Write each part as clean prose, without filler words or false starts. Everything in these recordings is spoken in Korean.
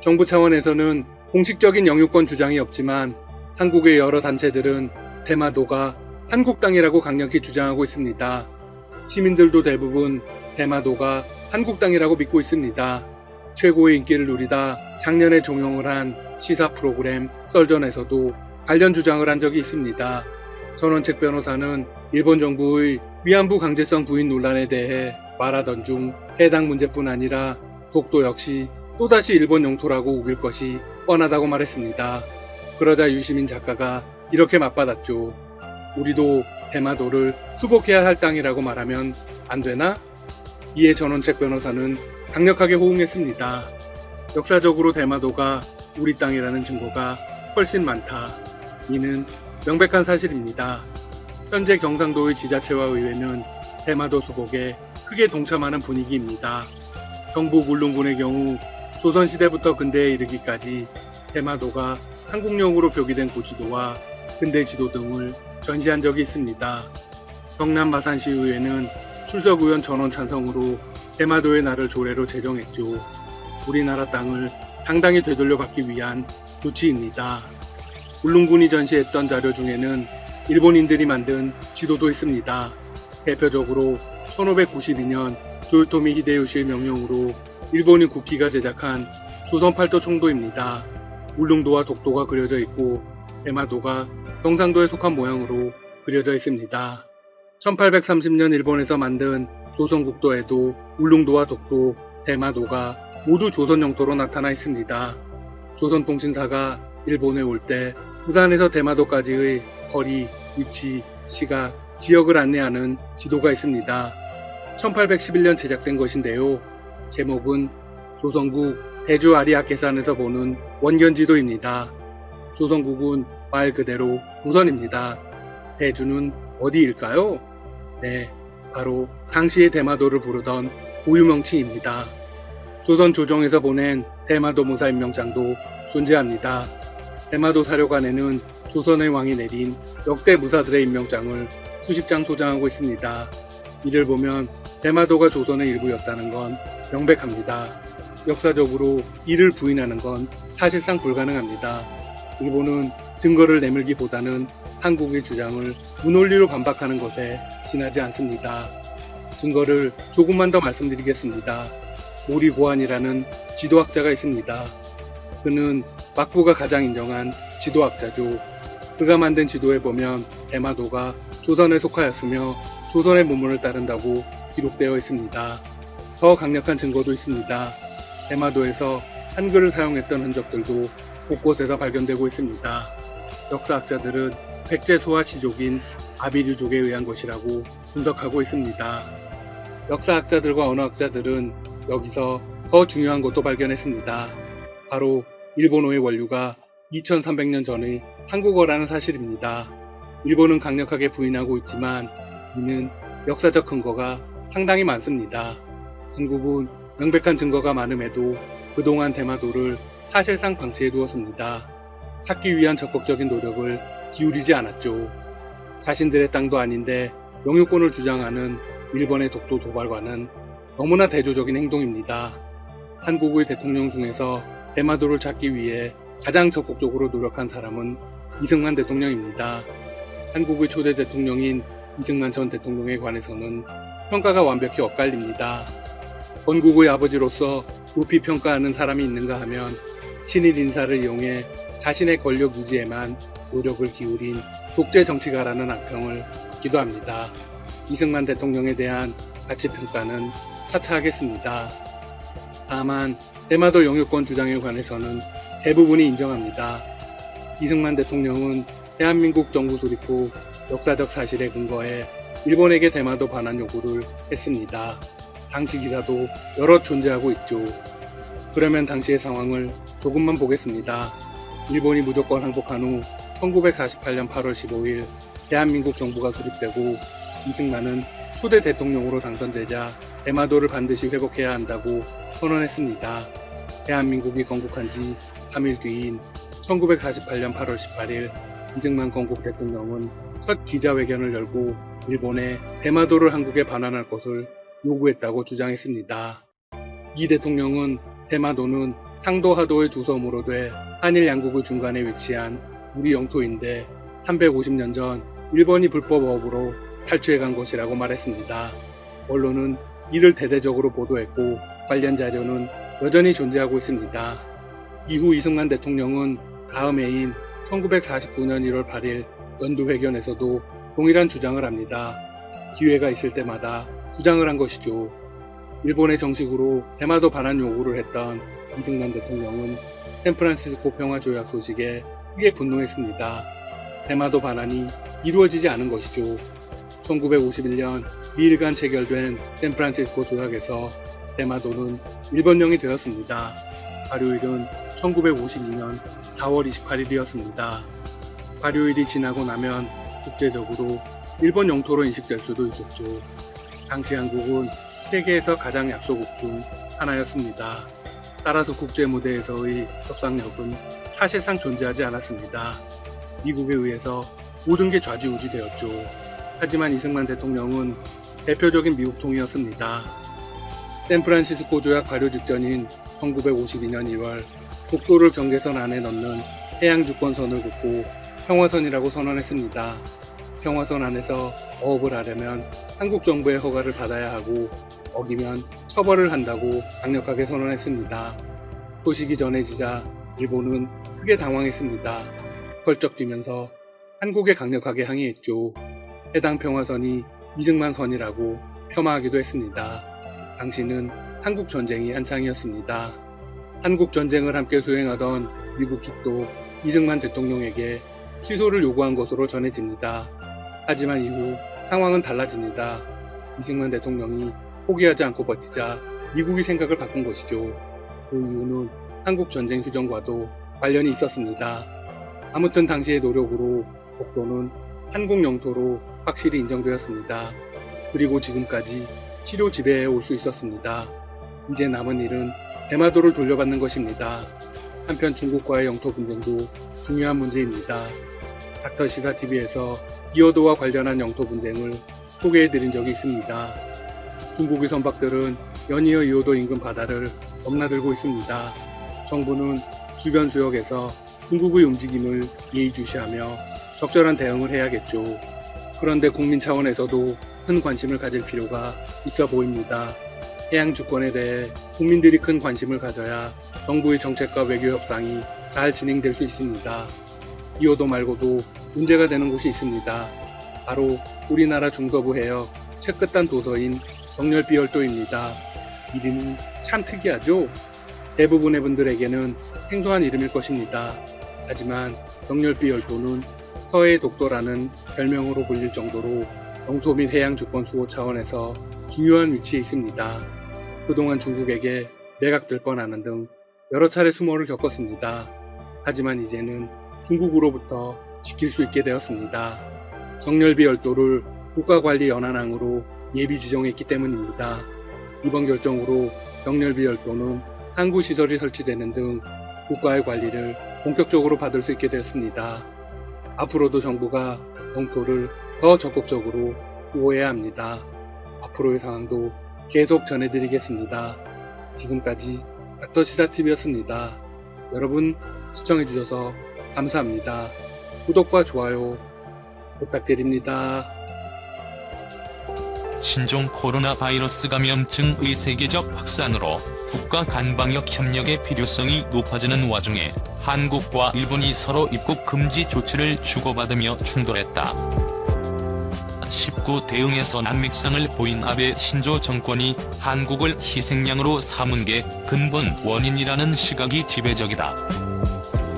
정부 차원에서는 공식적인 영유권 주장이 없지만 한국의 여러 단체들은 대마도가 한국 땅이라고 강력히 주장하고 있습니다. 시민들도 대부분 대마도가 한국 땅이라고 믿고 있습니다. 최고의 인기를 누리다 작년에 종영을 한 시사 프로그램 썰전에서도 관련 주장을 한 적이 있습니다. 전원책 변호사는 일본 정부의 위안부 강제성 부인 논란에 대해 말하던 중 해당 문제뿐 아니라 독도 역시 또다시 일본 영토라고 우길 것이 뻔하다고 말했습니다. 그러자 유시민 작가가 이렇게 맞받았죠. 우리도 대마도를 수복해야 할 땅이라고 말하면 안 되나? 이에 전원책 변호사는 강력하게 호응했습니다. 역사적으로 대마도가 우리 땅이라는 증거가 훨씬 많다. 이는 명백한 사실입니다. 현재 경상도의 지자체와 의회는 대마도 수복에 크게 동참하는 분위기입니다. 경북 울릉군의 경우 조선시대부터 근대에 이르기까지 대마도가 한국령으로 표기된 고지도와 근대 지도 등을 전시한 적이 있습니다. 경남 마산시의회는 출석의원 전원 찬성으로 대마도의 날을 조례로 제정했죠. 우리나라 땅을 당당히 되돌려받기 위한 조치입니다. 울릉군이 전시했던 자료 중에는 일본인들이 만든 지도도 있습니다. 대표적으로 1592년 도요토미 히데요시의 명령으로 일본인 국기가 제작한 조선팔도 총도입니다. 울릉도와 독도가 그려져 있고 대마도가 경상도에 속한 모양으로 그려져 있습니다. 1830년 일본에서 만든 조선국도에도 울릉도와 독도, 대마도가 모두 조선 영토로 나타나 있습니다. 조선통신사가 일본에 올 때 부산에서 대마도까지의 거리, 위치, 시각, 지역을 안내하는 지도가 있습니다. 1811년 제작된 것인데요. 제목은 조선국 대주 아리아케산에서 보는 원견지도입니다. 조선국은 말 그대로 조선입니다. 대주는 어디일까요? 네, 바로 당시의 대마도를 부르던 고유명칭입니다. 조선 조정에서 보낸 대마도 무사 임명장도 존재합니다. 대마도 사료관에는 조선의 왕이 내린 역대 무사들의 임명장을 수십 장 소장하고 있습니다. 이를 보면 대마도가 조선의 일부였다는 건 명백합니다. 역사적으로 이를 부인하는 건 사실상 불가능합니다. 일본은 증거를 내밀기보다는 한국의 주장을 무논리로 반박하는 것에 지나지 않습니다. 증거를 조금만 더 말씀드리겠습니다. 모리고안이라는 지도학자가 있습니다. 그는 막부가 가장 인정한 지도학자죠. 그가 만든 지도에 보면 대마도가 조선에 속하였으며 조선의 문물을 따른다고 기록되어 있습니다. 더 강력한 증거도 있습니다. 대마도에서 한글을 사용했던 흔적들도 곳곳에서 발견되고 있습니다. 역사학자들은 백제소와 시족인 아비류족에 의한 것이라고 분석하고 있습니다. 역사학자들과 언어학자들은 여기서 더 중요한 것도 발견했습니다. 바로 일본어의 원류가 2300년 전의 한국어라는 사실입니다. 일본은 강력하게 부인하고 있지만 이는 역사적 근거가 상당히 많습니다. 한국은 명백한 증거가 많음에도 그동안 대마도를 사실상 방치해 두었습니다. 찾기 위한 적극적인 노력을 기울이지 않았죠. 자신들의 땅도 아닌데 영유권을 주장하는 일본의 독도 도발과는 너무나 대조적인 행동입니다. 한국의 대통령 중에서 대마도를 찾기 위해 가장 적극적으로 노력한 사람은 이승만 대통령입니다. 한국의 초대 대통령인 이승만 전 대통령에 관해서는 평가가 완벽히 엇갈립니다. 건국의 아버지로서 높이 평가하는 사람이 있는가 하면 친일 인사를 이용해 자신의 권력 유지에만 노력을 기울인 독재 정치가라는 악평을 듣기도 합니다. 이승만 대통령에 대한 가치평가는 차차 하겠습니다. 다만 대마도 영유권 주장에 관해서는 대부분이 인정합니다. 이승만 대통령은 대한민국 정부 수립 후 역사적 사실에 근거해 일본에게 대마도 반환 요구를 했습니다. 당시 기사도 여럿 존재하고 있죠. 그러면 당시의 상황을 조금만 보겠습니다. 일본이 무조건 항복한 후 1948년 8월 15일 대한민국 정부가 수립되고 이승만은 초대 대통령으로 당선되자 대마도를 반드시 회복해야 한다고 선언했습니다. 대한민국이 건국한 지 3일 뒤인 1948년 8월 18일 이승만 건국 대통령은 첫 기자회견을 열고 일본에 대마도를 한국에 반환할 것을 요구했다고 주장했습니다. 이 대통령은 대마도는 상도 하도의 두 섬으로 돼 한일 양국의 중간에 위치한 우리 영토인데 350년 전 일본이 불법 어부로 탈취해간 것이라고 말했습니다. 언론은 이를 대대적으로 보도했고 관련 자료는 여전히 존재하고 있습니다. 이후 이승만 대통령은 다음 해인 1949년 1월 8일 연두회견에서도 동일한 주장을 합니다. 기회가 있을 때마다 주장을 한 것이죠. 일본에 정식으로 대마도 반환 요구를 했던 이승만 대통령은 샌프란시스코 평화조약 소식에 크게 분노했습니다. 대마도 반환이 이루어지지 않은 것이죠. 1951년 미일 간 체결된 샌프란시스코 조약에서 대마도는 일본령이 되었습니다. 발효일은 1952년 4월 28일이었습니다. 발효일이 지나고 나면 국제적으로 일본 영토로 인식될 수도 있었죠. 당시 한국은 세계에서 가장 약소국 중 하나였습니다. 따라서 국제 무대에서의 협상력은 사실상 존재하지 않았습니다. 미국에 의해서 모든 게 좌지우지 되었죠. 하지만 이승만 대통령은 대표적인 미국통이었습니다. 샌프란시스코 조약 발효 직전인 1952년 2월 독도를 경계선 안에 넣는 해양주권선을 긋고 평화선이라고 선언했습니다. 평화선 안에서 어업을 하려면 한국 정부의 허가를 받아야 하고 어기면 처벌을 한다고 강력하게 선언했습니다. 소식이 전해지자 일본은 크게 당황했습니다. 펄쩍 뛰면서 한국에 강력하게 항의했죠. 해당 평화선이 이승만 선이라고 폄하하기도 했습니다. 당시는 한국 전쟁이 한창이었습니다. 한국 전쟁을 함께 수행하던 미국 측도 이승만 대통령에게 취소를 요구한 것으로 전해집니다. 하지만 이후 상황은 달라집니다. 이승만 대통령이 포기하지 않고 버티자 미국이 생각을 바꾼 것이죠. 그 이유는 한국 전쟁 휴전과도 관련이 있었습니다. 아무튼 당시의 노력으로 독도는 한국 영토로 확실히 인정되었습니다. 그리고 지금까지 치료 지배해 올 수 있었습니다. 이제 남은 일은 대마도를 돌려받는 것입니다. 한편 중국과의 영토 분쟁도 중요한 문제입니다. 닥터시사TV에서 이어도와 관련한 영토 분쟁을 소개해드린 적이 있습니다. 중국의 선박들은 연이어 이어도 인근 바다를 넘나들고 있습니다. 정부는 주변 수역에서 중국의 움직임을 예의주시하며 적절한 대응을 해야겠죠. 그런데 국민 차원에서도 큰 관심을 가질 필요가 있어 보입니다. 해양 주권에 대해 국민들이 큰 관심을 가져야 정부의 정책과 외교 협상이 잘 진행될 수 있습니다. 이어도 말고도 문제가 되는 곳이 있습니다. 바로 우리나라 중서부 해역 최끝단 도서인 정렬비열도입니다. 이름이 참 특이하죠? 대부분의 분들에게는 생소한 이름일 것입니다. 하지만 정렬비열도는 서해 독도라는 별명으로 불릴 정도로 영토 및 해양 주권 수호 차원에서 중요한 위치에 있습니다. 그동안 중국에게 매각될 뻔하는 등 여러 차례 수모를 겪었습니다. 하지만 이제는 중국으로부터 지킬 수 있게 되었습니다. 정렬비열도를 국가관리연안항으로 예비 지정했기 때문입니다. 이번 결정으로 정렬비열도는 항구 시설이 설치되는 등 국가의 관리를 본격적으로 받을 수 있게 되었습니다. 앞으로도 정부가 영토를 더 적극적으로 수호해야 합니다. 앞으로의 상황도 계속 전해드리겠습니다. 지금까지 닥터시사TV였습니다. 여러분 시청해주셔서 감사합니다. 구독과 좋아요 부탁드립니다. 신종 코로나 바이러스 감염증의 세계적 확산으로 국가 간 방역 협력의 필요성이 높아지는 와중에 한국과 일본이 서로 입국 금지 조치를 주고받으며 충돌했다. 19 대응에서 난맥상을 보인 아베 신조 정권이 한국을 희생양으로 삼은 게 근본 원인이라는 시각이 지배적이다.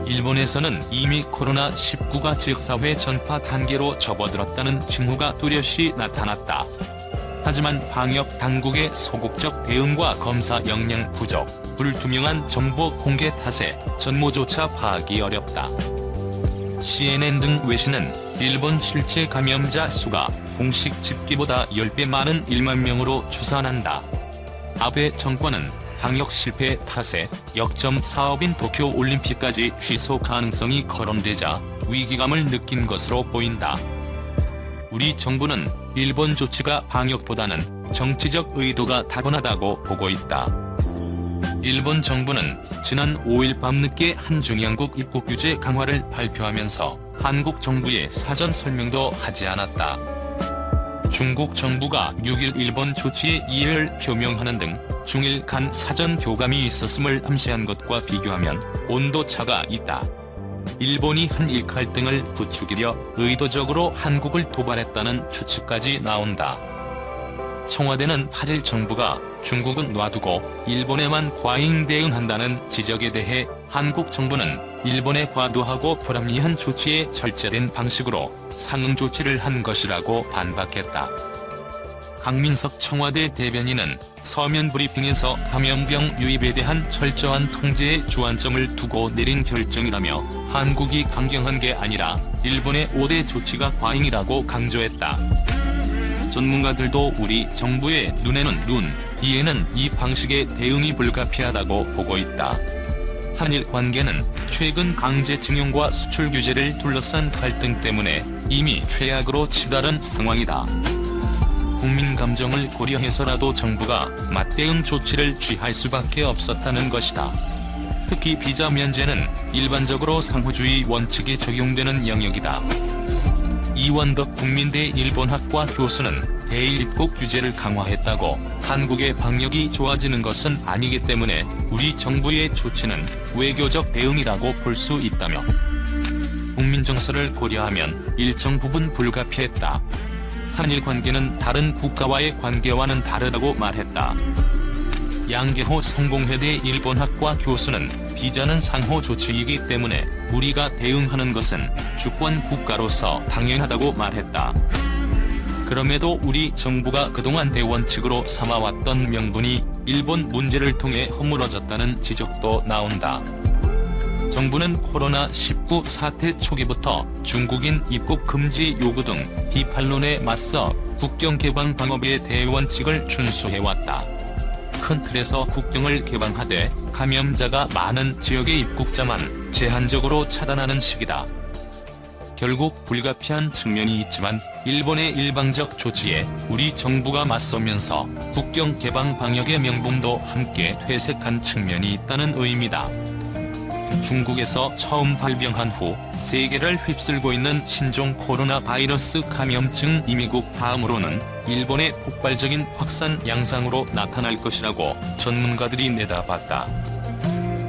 일본에서는 이미 코로나19가 지역사회 전파 단계로 접어들었다는 징후가 뚜렷이 나타났다. 하지만 방역 당국의 소극적 대응과 검사 역량 부족, 불투명한 정보 공개 탓에 전모조차 파악이 어렵다. CNN 등 외신은 일본 실제 감염자 수가 공식 집계보다 10배 많은 1만 명으로 추산한다. 아베 정권은 방역 실패 탓에 역점 사업인 도쿄올림픽까지 취소 가능성이 거론되자 위기감을 느낀 것으로 보인다. 우리 정부는 일본 조치가 방역보다는 정치적 의도가 타고나다고 보고 있다. 일본 정부는 지난 5일 밤늦게 한중양국 입국 규제 강화를 발표하면서 한국 정부에 사전 설명도 하지 않았다. 중국 정부가 6일 일본 조치에 이해를 표명하는 등 중일 간 사전 교감이 있었음을 암시한 것과 비교하면 온도차가 있다. 일본이 한일 갈등을 부추기려 의도적으로 한국을 도발했다는 추측까지 나온다. 청와대는 8일 정부가 중국은 놔두고 일본에만 과잉 대응한다는 지적에 대해 한국 정부는 일본의 과도하고 불합리한 조치에 절제된 방식으로 상응 조치를 한 것이라고 반박했다. 강민석 청와대 대변인은 서면 브리핑에서 감염병 유입에 대한 철저한 통제에 주안점을 두고 내린 결정이라며 한국이 강경한 게 아니라 일본의 5대 조치가 과잉이라고 강조했다. 전문가들도 우리 정부의 눈에는 눈, 이에는 이 방식의 대응이 불가피하다고 보고 있다. 한일 관계는 최근 강제징용과 수출 규제를 둘러싼 갈등 때문에 이미 최악으로 치달은 상황이다. 국민 감정을 고려해서라도 정부가 맞대응 조치를 취할 수밖에 없었다는 것이다. 특히 비자 면제는 일반적으로 상호주의 원칙이 적용되는 영역이다. 이원덕 국민대 일본학과 교수는 대일 입국 규제를 강화했다고 한국의 방역이 좋아지는 것은 아니기 때문에 우리 정부의 조치는 외교적 대응이라고 볼 수 있다며 국민 정서를 고려하면 일정 부분 불가피했다. 한일 관계는 다른 국가와의 관계와는 다르다고 말했다. 양계호 성공회대 일본학과 교수는 비자는 상호 조치이기 때문에 우리가 대응하는 것은 주권 국가로서 당연하다고 말했다. 그럼에도 우리 정부가 그동안 대원칙으로 삼아왔던 명분이 일본 문제를 통해 허물어졌다는 지적도 나온다. 정부는 코로나19 사태 초기부터 중국인 입국 금지 요구 등 비판론에 맞서 국경 개방 방법의 대원칙을 준수해왔다. 큰 틀에서 국경을 개방하되 감염자가 많은 지역의 입국자만 제한적으로 차단하는 식이다. 결국 불가피한 측면이 있지만 일본의 일방적 조치에 우리 정부가 맞서면서 국경 개방 방역의 명분도 함께 퇴색한 측면이 있다는 의미다. 중국에서 처음 발병한 후 세계를 휩쓸고 있는 신종 코로나 바이러스 감염증 이미국 다음으로는 일본의 폭발적인 확산 양상으로 나타날 것이라고 전문가들이 내다봤다.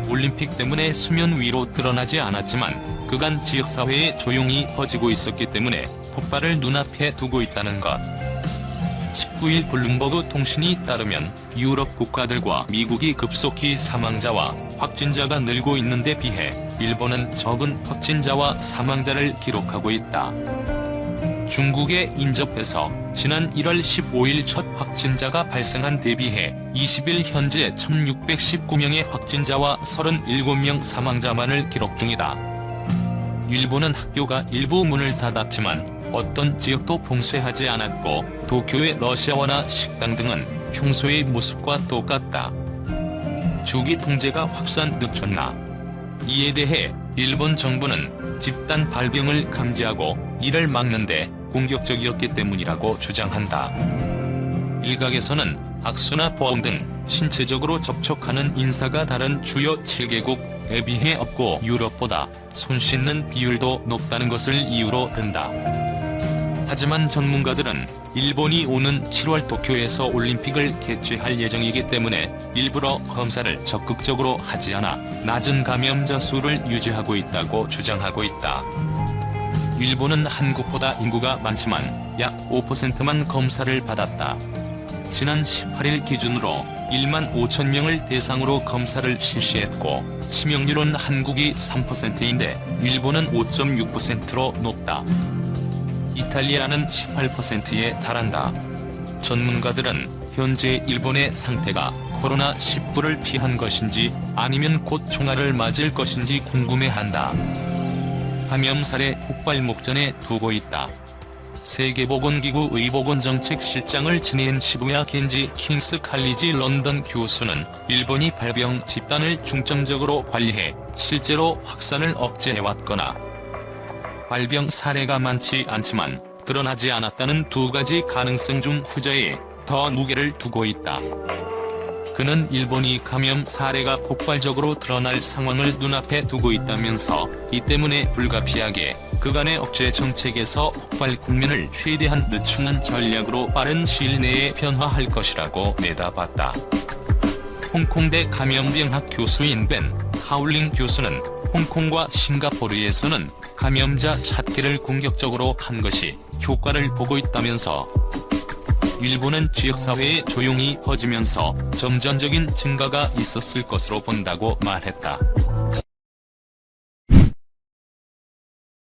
올림픽 때문에 수면 위로 드러나지 않았지만 그간 지역사회에 조용히 퍼지고 있었기 때문에 폭발을 눈앞에 두고 있다는 것. 19일 블룸버그 통신이 따르면 유럽 국가들과 미국이 급속히 사망자와 확진자가 늘고 있는데 비해 일본은 적은 확진자와 사망자를 기록하고 있다. 중국에 인접해서 지난 1월 15일 첫 확진자가 발생한 데 비해 20일 현재 1619명의 확진자와 37명 사망자만을 기록 중이다. 일본은 학교가 일부 문을 닫았지만 어떤 지역도 봉쇄하지 않았고 도쿄의 러시아화나 식당 등은 평소의 모습과 똑같다. 주기 통제가 확산 늦췄나? 이에 대해 일본 정부는 집단 발병을 감지하고 이를 막는데 공격적이었기 때문이라고 주장한다. 일각에서는 악수나 보험 등 신체적으로 접촉하는 인사가 다른 주요 7개국에 비해 없고 유럽보다 손 씻는 비율도 높다는 것을 이유로 든다. 하지만 전문가들은 일본이 오는 7월 도쿄에서 올림픽을 개최할 예정이기 때문에 일부러 검사를 적극적으로 하지 않아 낮은 감염자 수를 유지하고 있다고 주장하고 있다. 일본은 한국보다 인구가 많지만 약 5%만 검사를 받았다. 지난 18일 기준으로 1만 5천 명을 대상으로 검사를 실시했고 치명률은 한국이 3%인데 일본은 5.6%로 높다. 이탈리아는 18%에 달한다. 전문가들은 현재 일본의 상태가 코로나19를 피한 것인지 아니면 곧 총알을 맞을 것인지 궁금해한다. 감염살의 폭발 목전에 두고 있다. 세계보건기구 의보건정책실장을 지낸 시부야 켄지 킹스 칼리지 런던 교수는 일본이 발병 집단을 중점적으로 관리해 실제로 확산을 억제해왔거나 발병 사례가 많지 않지만 드러나지 않았다는 두 가지 가능성 중 후자에 더 무게를 두고 있다. 그는 일본이 감염 사례가 폭발적으로 드러날 상황을 눈앞에 두고 있다면서 이 때문에 불가피하게 그간의 억제 정책에서 폭발 국면을 최대한 늦추는 전략으로 빠른 시일 내에 변화할 것이라고 내다봤다. 홍콩대 감염병학 교수인 벤 하울링 교수는 홍콩과 싱가포르에서는 감염자 찾기를 공격적으로 한 것이 효과를 보고 있다면서 일본은 지역사회에 조용히 퍼지면서 점진적인 증가가 있었을 것으로 본다고 말했다.